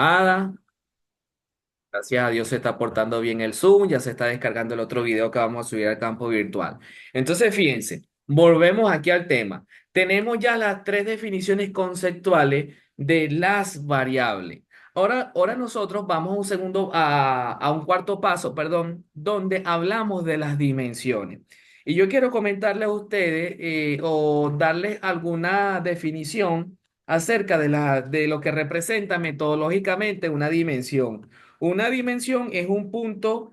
llamada. Gracias a Dios se está portando bien el Zoom, ya se está descargando el otro video que vamos a subir al campo virtual. Entonces, fíjense, volvemos aquí al tema. Tenemos ya las tres definiciones conceptuales de las variables. Ahora nosotros vamos a a un cuarto paso, perdón, donde hablamos de las dimensiones. Y yo quiero comentarles a ustedes o darles alguna definición acerca de lo que representa metodológicamente una dimensión. Una dimensión es un punto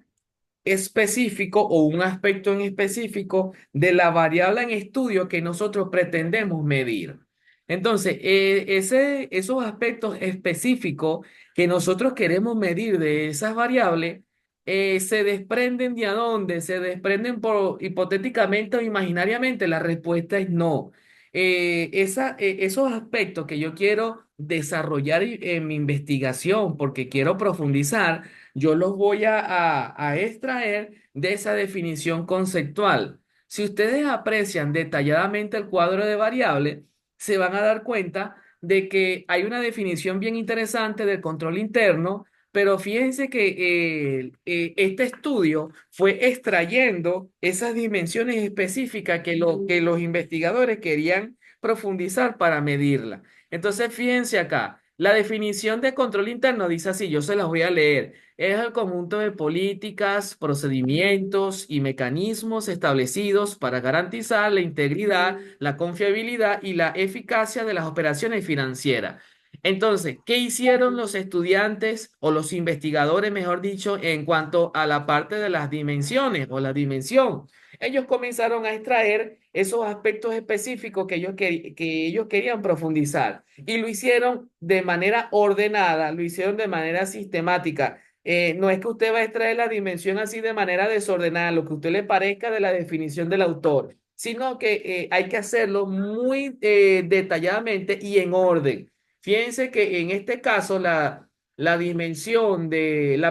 específico o un aspecto en específico de la variable en estudio que nosotros pretendemos medir. Entonces, esos aspectos específicos que nosotros queremos medir de esas variables se desprenden de a dónde, se desprenden por hipotéticamente o imaginariamente. La respuesta es no. Esos aspectos que yo quiero desarrollar en mi investigación porque quiero profundizar, yo los voy a extraer de esa definición conceptual. Si ustedes aprecian detalladamente el cuadro de variables, se van a dar cuenta de que hay una definición bien interesante del control interno, pero fíjense que este estudio fue extrayendo esas dimensiones específicas que los investigadores querían profundizar para medirla. Entonces, fíjense acá, la definición de control interno dice así, yo se las voy a leer. Es el conjunto de políticas, procedimientos y mecanismos establecidos para garantizar la integridad, la confiabilidad y la eficacia de las operaciones financieras. Entonces, ¿qué hicieron los estudiantes o los investigadores, mejor dicho, en cuanto a la parte de las dimensiones o la dimensión? Ellos comenzaron a extraer esos aspectos específicos que ellos querían profundizar y lo hicieron de manera ordenada, lo hicieron de manera sistemática. No es que usted va a extraer la dimensión así de manera desordenada, lo que a usted le parezca de la definición del autor, sino que hay que hacerlo muy detalladamente y en orden. Fíjense que en este caso la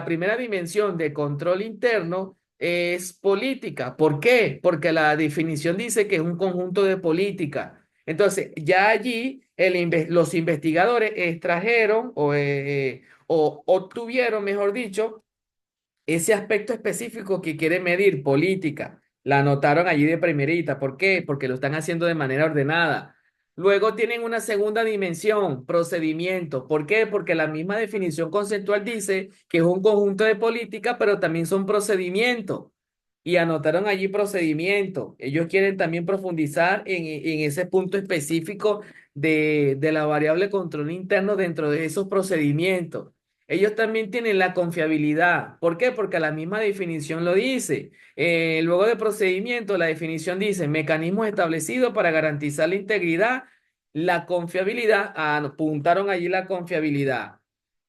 primera dimensión de control interno es política. ¿Por qué? Porque la definición dice que es un conjunto de políticas. Entonces, ya allí los investigadores extrajeron o obtuvieron, mejor dicho, ese aspecto específico que quiere medir, política. La anotaron allí de primerita. ¿Por qué? Porque lo están haciendo de manera ordenada. Luego tienen una segunda dimensión, procedimiento. ¿Por qué? Porque la misma definición conceptual dice que es un conjunto de políticas, pero también son procedimientos. Y anotaron allí procedimiento. Ellos quieren también profundizar en ese punto específico de la variable control interno dentro de esos procedimientos. Ellos también tienen la confiabilidad. ¿Por qué? Porque la misma definición lo dice. Luego de procedimiento, la definición dice mecanismos establecidos para garantizar la integridad, la confiabilidad. Apuntaron allí la confiabilidad.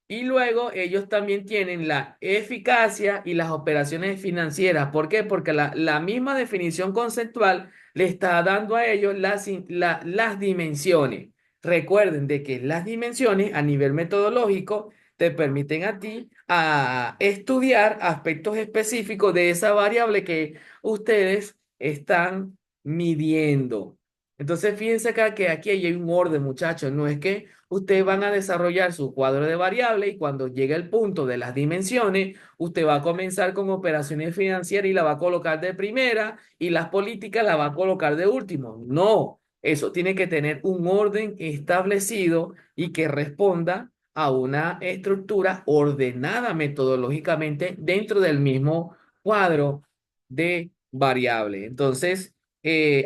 Y luego ellos también tienen la eficacia y las operaciones financieras. ¿Por qué? Porque la misma definición conceptual le está dando a ellos las dimensiones. Recuerden de que las dimensiones a nivel metodológico te permiten a ti a estudiar aspectos específicos de esa variable que ustedes están midiendo. Entonces, fíjense acá que aquí hay un orden, muchachos. No es que ustedes van a desarrollar su cuadro de variables y cuando llegue el punto de las dimensiones, usted va a comenzar con operaciones financieras y la va a colocar de primera y las políticas la va a colocar de último. No, eso tiene que tener un orden establecido y que responda a una estructura ordenada metodológicamente dentro del mismo cuadro de variables. Entonces,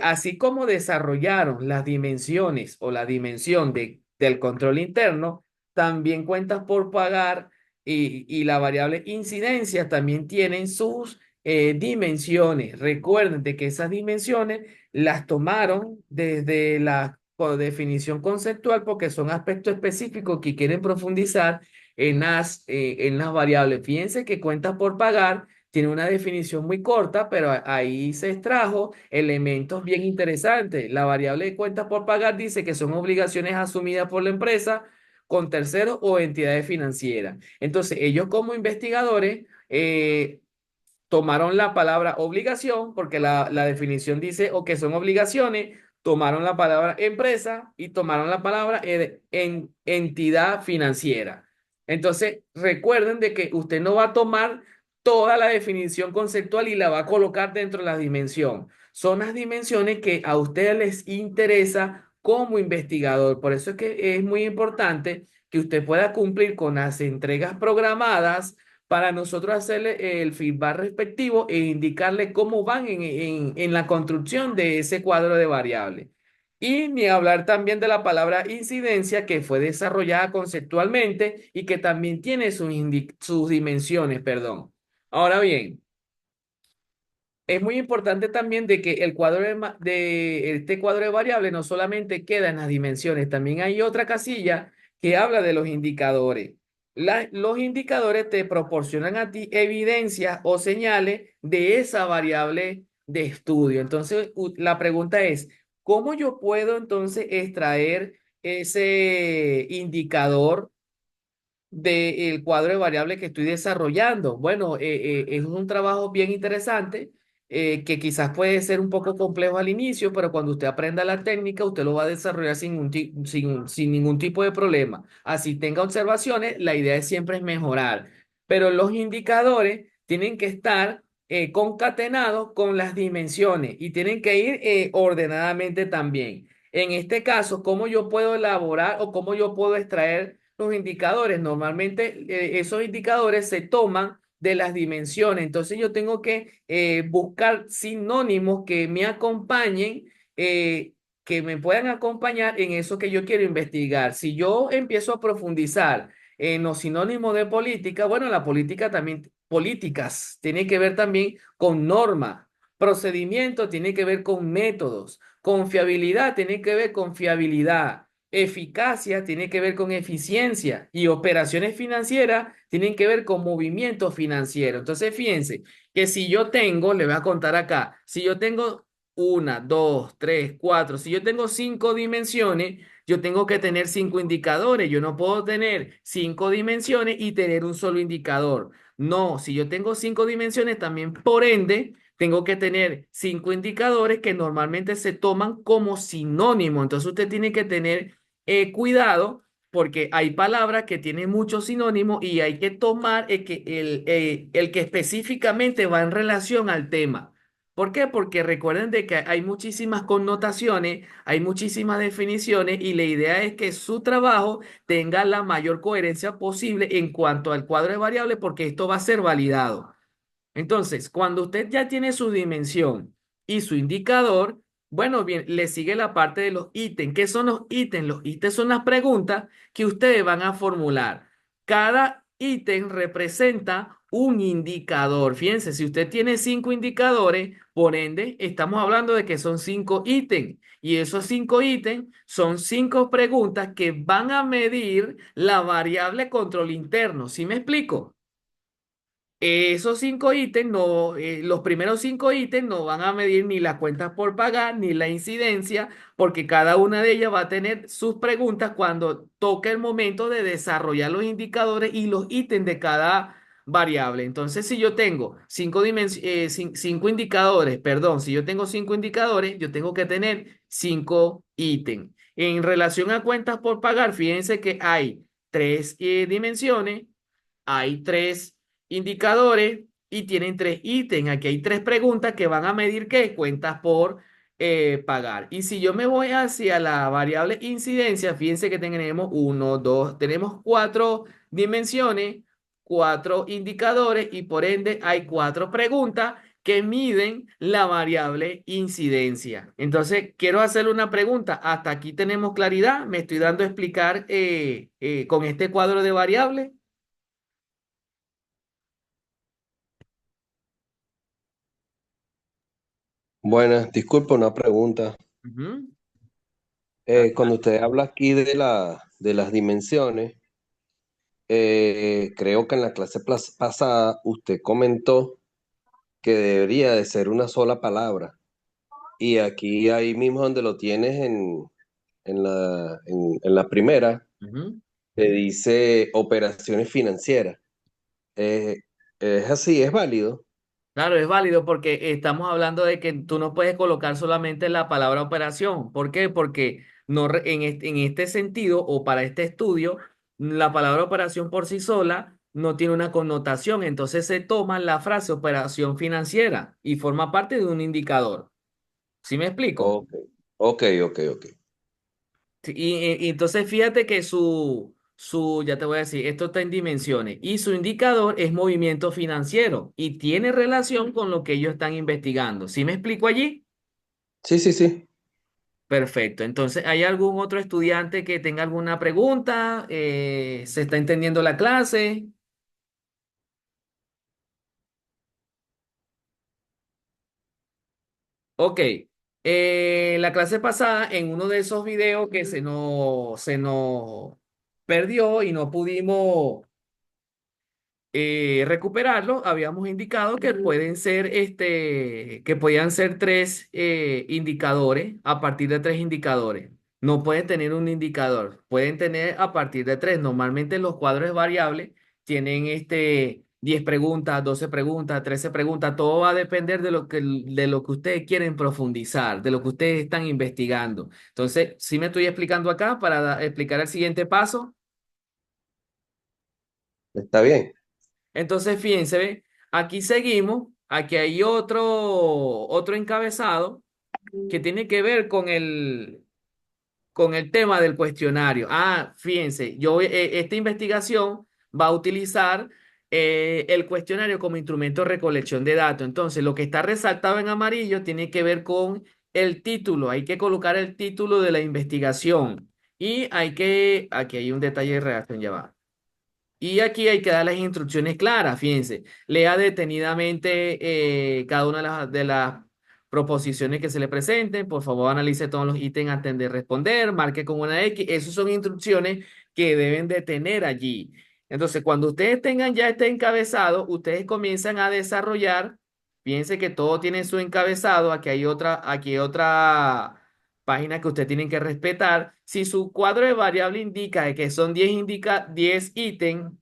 así como desarrollaron las dimensiones o la dimensión del control interno, también cuentas por pagar y la variable incidencia también tienen sus dimensiones. Recuerden de que esas dimensiones las tomaron desde la definición conceptual porque son aspectos específicos que quieren profundizar en las variables. Fíjense que cuentas por pagar tiene una definición muy corta, pero ahí se extrajo elementos bien interesantes. La variable de cuentas por pagar dice que son obligaciones asumidas por la empresa con terceros o entidades financieras. Entonces, ellos como investigadores tomaron la palabra obligación, porque la definición dice o que son obligaciones, tomaron la palabra empresa y tomaron la palabra entidad financiera. Entonces, recuerden de que usted no va a tomar toda la definición conceptual y la va a colocar dentro de la dimensión. Son las dimensiones que a ustedes les interesa como investigador. Por eso es que es muy importante que usted pueda cumplir con las entregas programadas para nosotros hacerle el feedback respectivo e indicarle cómo van en la construcción de ese cuadro de variables. Y ni hablar también de la palabra incidencia que fue desarrollada conceptualmente y que también tiene sus dimensiones, perdón. Ahora bien, es muy importante también de que el cuadro de este cuadro de variables no solamente queda en las dimensiones, también hay otra casilla que habla de los indicadores. Los indicadores te proporcionan a ti evidencias o señales de esa variable de estudio. Entonces, la pregunta es, ¿cómo yo puedo entonces extraer ese indicador del cuadro de variables que estoy desarrollando? Bueno, es un trabajo bien interesante que quizás puede ser un poco complejo al inicio, pero cuando usted aprenda la técnica, usted lo va a desarrollar sin ningún tipo de problema. Así tenga observaciones, la idea es siempre es mejorar, pero los indicadores tienen que estar concatenados con las dimensiones y tienen que ir ordenadamente también. En este caso, ¿cómo yo puedo elaborar o cómo yo puedo extraer los indicadores? Normalmente esos indicadores se toman de las dimensiones, entonces yo tengo que buscar sinónimos que me acompañen, que me puedan acompañar en eso que yo quiero investigar. Si yo empiezo a profundizar en los sinónimos de política, bueno, la política también, políticas, tiene que ver también con norma, procedimiento tiene que ver con métodos, confiabilidad tiene que ver con fiabilidad. Eficacia tiene que ver con eficiencia y operaciones financieras tienen que ver con movimiento financiero. Entonces, fíjense que si yo tengo, le voy a contar acá, si yo tengo una, dos, tres, cuatro, si yo tengo cinco dimensiones, yo tengo que tener cinco indicadores. Yo no puedo tener cinco dimensiones y tener un solo indicador. No, si yo tengo cinco dimensiones, también por ende tengo que tener cinco indicadores que normalmente se toman como sinónimo. Entonces usted tiene que tener cuidado porque hay palabras que tienen muchos sinónimos y hay que tomar el que específicamente va en relación al tema. ¿Por qué? Porque recuerden de que hay muchísimas connotaciones, hay muchísimas definiciones y la idea es que su trabajo tenga la mayor coherencia posible en cuanto al cuadro de variables porque esto va a ser validado. Entonces, cuando usted ya tiene su dimensión y su indicador, bueno, bien, le sigue la parte de los ítems. ¿Qué son los ítems? Los ítems son las preguntas que ustedes van a formular. Cada ítem representa un indicador. Fíjense, si usted tiene cinco indicadores, por ende, estamos hablando de que son cinco ítems. Y esos cinco ítems son cinco preguntas que van a medir la variable control interno. ¿Sí me explico? Esos cinco ítems, no, los primeros cinco ítems no van a medir ni las cuentas por pagar ni la incidencia, porque cada una de ellas va a tener sus preguntas cuando toque el momento de desarrollar los indicadores y los ítems de cada variable. Entonces, si yo tengo cinco indicadores, perdón, si yo tengo cinco indicadores, yo tengo que tener cinco ítems. En relación a cuentas por pagar, fíjense que hay tres dimensiones, hay tres indicadores y tienen tres ítems. Aquí hay tres preguntas que van a medir qué cuentas por pagar. Y si yo me voy hacia la variable incidencia, fíjense que tenemos uno, dos, tenemos cuatro dimensiones, cuatro indicadores y por ende hay cuatro preguntas que miden la variable incidencia. Entonces, quiero hacerle una pregunta. ¿Hasta aquí tenemos claridad? ¿Me estoy dando a explicar con este cuadro de variables? Buenas, disculpa una pregunta. Ujú. Ah, Cuando usted habla aquí de las dimensiones, creo que en la clase pasada usted comentó que debería de ser una sola palabra. Y aquí, ahí mismo donde lo tienes en la primera, ujú. te dice operaciones financieras. Eh, es así, es válido. Claro, es válido porque estamos hablando de que tú no puedes colocar solamente la palabra operación. ¿Por qué? Porque no, en este sentido o para este estudio La palabra operación por sí sola no tiene una connotación, entonces se toma la frase operación financiera y forma parte de un indicador. ¿Sí me explico? Ok, ok, ok, ok. Sí, y entonces fíjate que ya te voy a decir, esto está en dimensiones y su indicador es movimiento financiero y tiene relación con lo que ellos están investigando. ¿Sí me explico allí? Sí, sí, sí. Perfecto. Entonces, ¿hay algún otro estudiante que tenga alguna pregunta? ¿Se está entendiendo la clase? Ok. La clase pasada, en uno de esos videos que se nos perdió y no pudimos recuperarlo, habíamos indicado que pueden ser que podían ser tres indicadores a partir de tres indicadores. No pueden tener un indicador, pueden tener a partir de tres. Normalmente los cuadros variables tienen 10 preguntas, 12 preguntas, 13 preguntas. Todo va a depender de lo que ustedes quieren profundizar, de lo que ustedes están investigando. Entonces, sí me estoy explicando acá para explicar el siguiente paso. Está bien. Entonces, fíjense, ¿ve? Aquí seguimos, aquí hay otro encabezado que tiene que ver con el tema del cuestionario. Fíjense, esta investigación va a utilizar el cuestionario como instrumento de recolección de datos. Entonces, lo que está resaltado en amarillo tiene que ver con el título. Hay que colocar el título de la investigación. Y aquí hay un detalle de redacción, ya va. Y aquí hay que dar las instrucciones claras, fíjense. Lea detenidamente cada una de las proposiciones que se le presenten. Por favor, analice todos los ítems antes de responder. Marque con una X. Esas son instrucciones que deben de tener allí. Entonces, cuando ustedes tengan ya este encabezado, ustedes comienzan a desarrollar. Fíjense que todo tiene su encabezado. Aquí hay otra página que ustedes tienen que respetar. Si su cuadro de variable indica que son 10 ítems,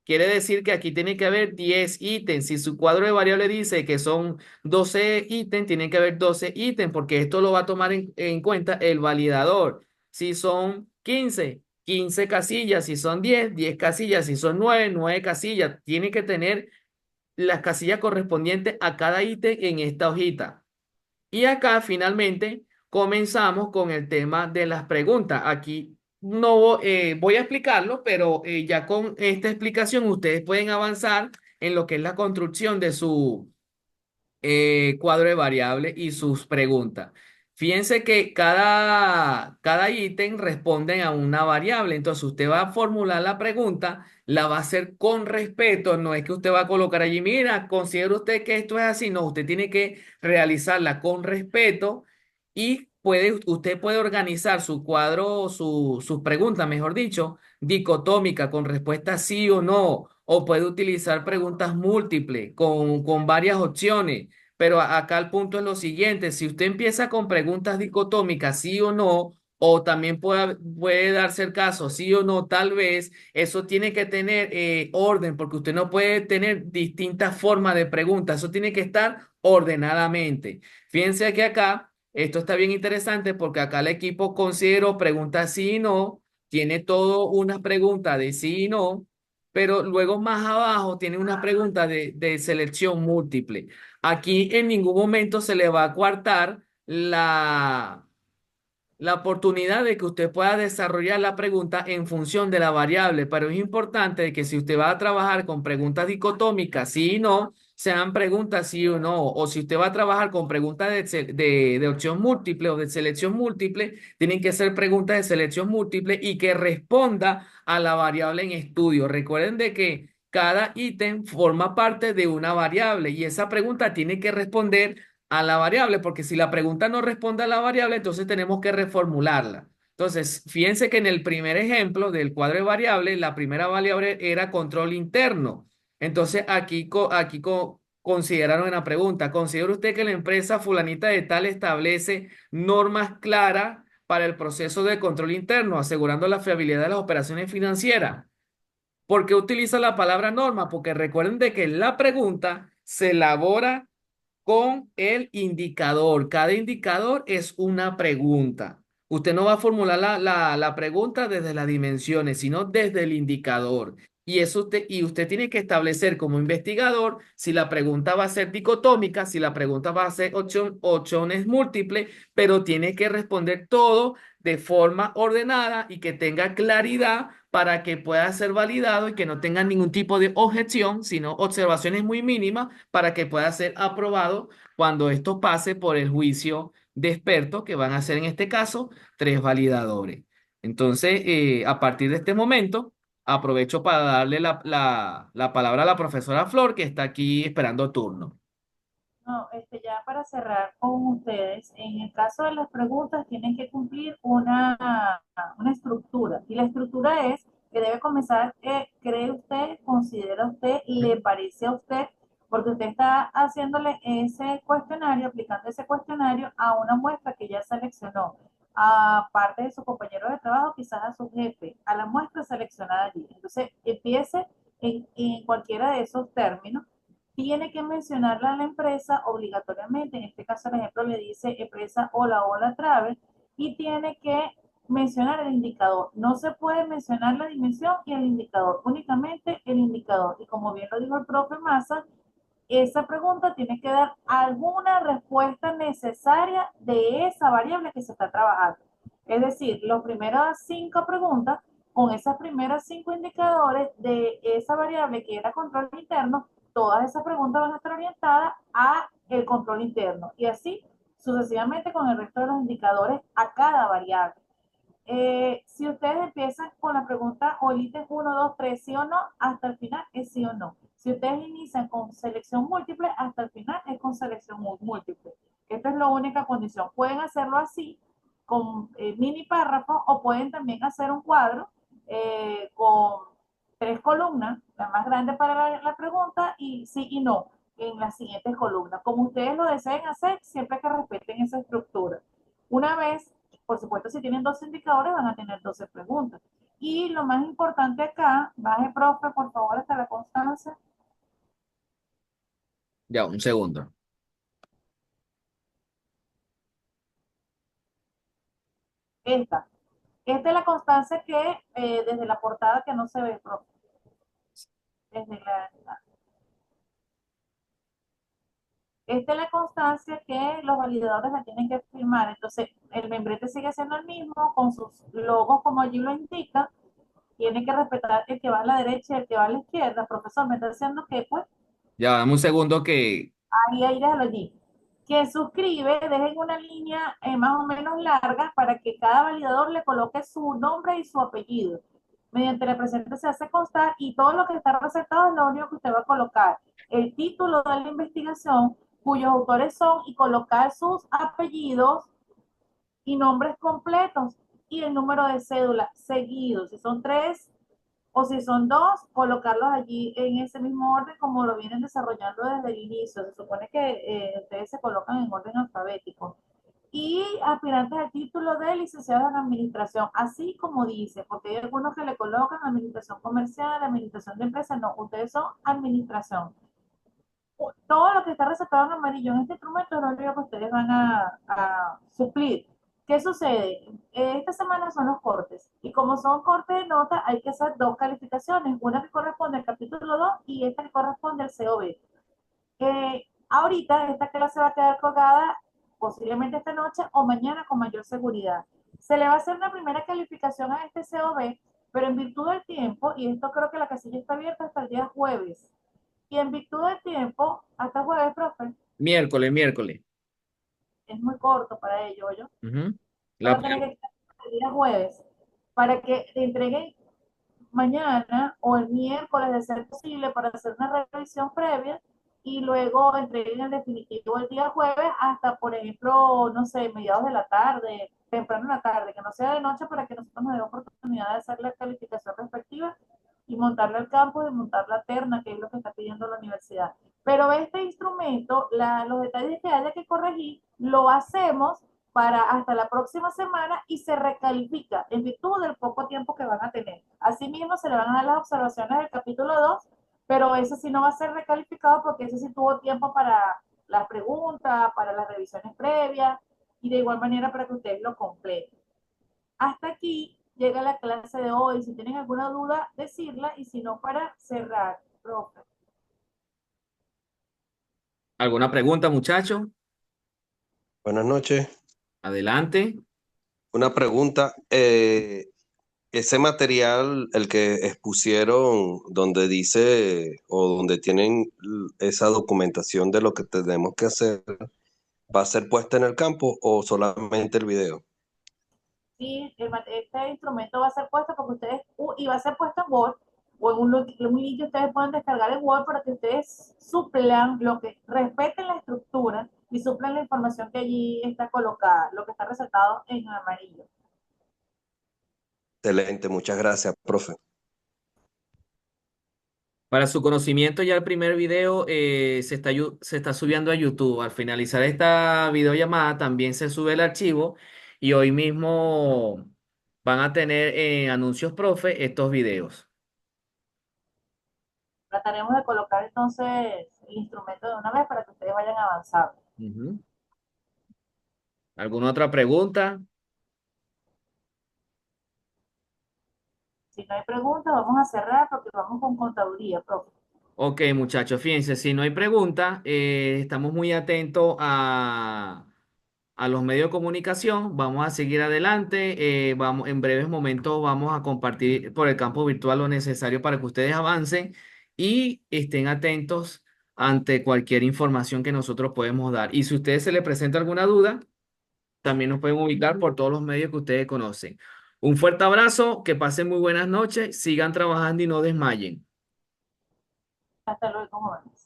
quiere decir que aquí tiene que haber 10 ítems. Si su cuadro de variable dice que son 12 ítems, tiene que haber 12 ítems, porque esto lo va a tomar en cuenta el validador. Si son 15 casillas. Si son 10 casillas. Si son 9 casillas. Tiene que tener las casillas correspondientes a cada ítem en esta hojita. Y acá finalmente comenzamos con el tema de las preguntas. Aquí no voy a explicarlo, pero ya con esta explicación ustedes pueden avanzar en lo que es la construcción de su cuadro de variables y sus preguntas. Fíjense que cada ítem responde a una variable. Entonces usted va a formular la pregunta, la va a hacer con respeto. No es que usted va a colocar allí, mira, ¿considera usted que esto es así? No, usted tiene que realizarla con respeto y usted puede organizar su cuadro, sus preguntas, mejor dicho, dicotómica con respuesta sí o no. O puede utilizar preguntas múltiples con varias opciones. Pero acá el punto es lo siguiente, si usted empieza con preguntas dicotómicas, sí o no, o también puede darse el caso, sí o no, tal vez, eso tiene que tener orden, porque usted no puede tener distintas formas de preguntas, eso tiene que estar ordenadamente. Fíjense que acá, esto está bien interesante porque acá el equipo consideró preguntas sí y no, tiene todo unas preguntas de sí y no, pero luego más abajo tiene unas preguntas de selección múltiple. Aquí en ningún momento se le va a coartar la oportunidad de que usted pueda desarrollar la pregunta en función de la variable, pero es importante que si usted va a trabajar con preguntas dicotómicas, sí y no, sean preguntas sí o no, o si usted va a trabajar con preguntas de opción múltiple o de selección múltiple, tienen que ser preguntas de selección múltiple y que responda a la variable en estudio. Recuerden de que cada ítem forma parte de una variable y esa pregunta tiene que responder a la variable, porque si la pregunta no responde a la variable, entonces tenemos que reformularla. Entonces, fíjense que en el primer ejemplo del cuadro de variables, la primera variable era control interno. Entonces, consideraron en la pregunta, ¿considera usted que la empresa fulanita de tal establece normas claras para el proceso de control interno, asegurando la fiabilidad de las operaciones financieras? ¿Por qué utiliza la palabra norma? Porque recuerden de que la pregunta se elabora con el indicador. Cada indicador es una pregunta. Usted no va a formular la pregunta desde las dimensiones, sino desde el indicador. Y usted tiene que establecer como investigador si la pregunta va a ser dicotómica, si la pregunta va a ser opciones múltiples, pero tiene que responder todo de forma ordenada y que tenga claridad para que pueda ser validado y que no tenga ningún tipo de objeción, sino observaciones muy mínimas para que pueda ser aprobado cuando esto pase por el juicio de expertos, que van a ser en este caso tres validadores. Entonces, a partir de este momento, aprovecho para darle la palabra a la profesora Flor, que está aquí esperando turno. No, ya para cerrar con ustedes, en el caso de las preguntas tienen que cumplir una estructura. Y la estructura es que debe comenzar, ¿cree usted, considera usted, le parece a usted? Porque usted está haciéndole ese cuestionario, aplicando ese cuestionario a una muestra que ya seleccionó, a parte de su compañero de trabajo, quizás a su jefe, a la muestra seleccionada allí. Entonces, empiece en cualquiera de esos términos, tiene que mencionarla a la empresa obligatoriamente. En este caso, el ejemplo le dice empresa Hola Hola Travel, y tiene que mencionar el indicador. No se puede mencionar la dimensión y el indicador, únicamente el indicador. Y como bien lo dijo el profe Massa, esa pregunta tiene que dar alguna respuesta necesaria de esa variable que se está trabajando. Es decir, las primeras 5 preguntas, con esas primeras 5 indicadores de esa variable que era control interno, todas esas preguntas van a estar orientadas a el control interno y así sucesivamente con el resto de los indicadores a cada variable. Si ustedes empiezan con la pregunta o el ítem 1, 2, 3, sí o no, hasta el final es sí o no. Si ustedes inician con selección múltiple, hasta el final es con selección múltiple. Esta es la única condición. Pueden hacerlo así, con mini párrafos, o pueden también hacer un cuadro con 3 columnas, la más grande para la pregunta, y sí y no en las siguientes columnas. Como ustedes lo deseen hacer, siempre que respeten esa estructura. Una vez, por supuesto, si tienen 12 indicadores, van a tener 12 preguntas. Y lo más importante acá, baje, profe, por favor, hasta la constancia. Ya, un segundo. Esta. Esta es la constancia que, desde la portada que no se ve, profe. Desde esta es la constancia que los validadores la tienen que firmar. Entonces, el membrete sigue siendo el mismo, con sus logos como allí lo indica. Tiene que respetar el que va a la derecha y el que va a la izquierda. Profesor, me está diciendo que, pues, Ya, dame un segundo que... ahí déjalo allí. Quien suscribe, dejen una línea más o menos larga para que cada validador le coloque su nombre y su apellido. Mediante la presente se hace constar y todo lo que está recetado es lo único que usted va a colocar. El título de la investigación, cuyos autores son, y colocar sus apellidos y nombres completos y el número de cédula seguido. Si son 3 o si son 2, colocarlos allí en ese mismo orden como lo vienen desarrollando desde el inicio. Se supone que ustedes se colocan en orden alfabético. Y aspirantes al título de licenciados en administración, así como dice, porque hay algunos que le colocan administración comercial, administración de empresas, no, ustedes son administración. Todo lo que está resaltado en amarillo en este instrumento es lo único que ustedes van a suplir. ¿Qué sucede? Esta semana son los cortes y como son cortes de nota hay que hacer 2 calificaciones, una que corresponde al capítulo 2 y esta que corresponde al COB. Ahorita esta clase va a quedar colgada posiblemente esta noche o mañana con mayor seguridad. Se le va a hacer una primera calificación a este COB, pero en virtud del tiempo, y esto creo que la casilla está abierta hasta el día jueves, y en virtud del tiempo, hasta jueves, profe, Miércoles, miércoles. es muy corto para ello, yo. Ujú. Van La, a tener que quedar el día jueves para que te entreguen mañana o el miércoles de ser posible para hacer una revisión previa y luego entreguen el definitivo el día jueves hasta, por ejemplo, no sé, mediados de la tarde, temprano en la tarde, que no sea de noche para que nosotros nos dé oportunidad de hacer la calificación respectiva y montarle el campo y montar la terna, que es lo que está pidiendo la universidad. Pero este instrumento, los detalles que haya que corregir, lo hacemos para hasta la próxima semana y se recalifica en virtud del poco tiempo que van a tener. Asimismo, se le van a dar las observaciones del capítulo 2, pero ese sí no va a ser recalificado porque ese sí tuvo tiempo para las preguntas, para las revisiones previas y de igual manera para que ustedes lo completen. Hasta aquí llega la clase de hoy. Si tienen alguna duda, decirla, y si no, para cerrar, profe. ¿Alguna pregunta, muchachos? Buenas noches. Adelante. Una pregunta. Ese material, el que expusieron, donde dice o donde tienen esa documentación de lo que tenemos que hacer, ¿va a ser puesta en el campo o solamente el video? Sí, este instrumento va a ser puesto porque ustedes, y va a ser puesto en Word o en un link que ustedes pueden descargar en Word para que ustedes suplan lo que, respeten la estructura y suplan la información que allí está colocada, lo que está resaltado en amarillo. Excelente, muchas gracias, profe. Para su conocimiento, ya el primer video se está subiendo a YouTube. Al finalizar esta videollamada, también se sube el archivo y hoy mismo van a tener en Anuncios Profe estos videos. Trataremos de colocar entonces el instrumento de una vez para que ustedes vayan avanzando. Ujú. ¿Alguna otra pregunta? Si no hay preguntas, vamos a cerrar porque vamos con contaduría, profe. Ok, muchachos, fíjense, si no hay pregunta, estamos muy atentos a los medios de comunicación. Vamos a seguir adelante. En breves momentos vamos a compartir por el campo virtual lo necesario para que ustedes avancen y estén atentos ante cualquier información que nosotros podemos dar. Y si a ustedes se les presenta alguna duda, también nos pueden ubicar por todos los medios que ustedes conocen. Un fuerte abrazo, que pasen muy buenas noches, sigan trabajando y no desmayen. Hasta luego, jóvenes.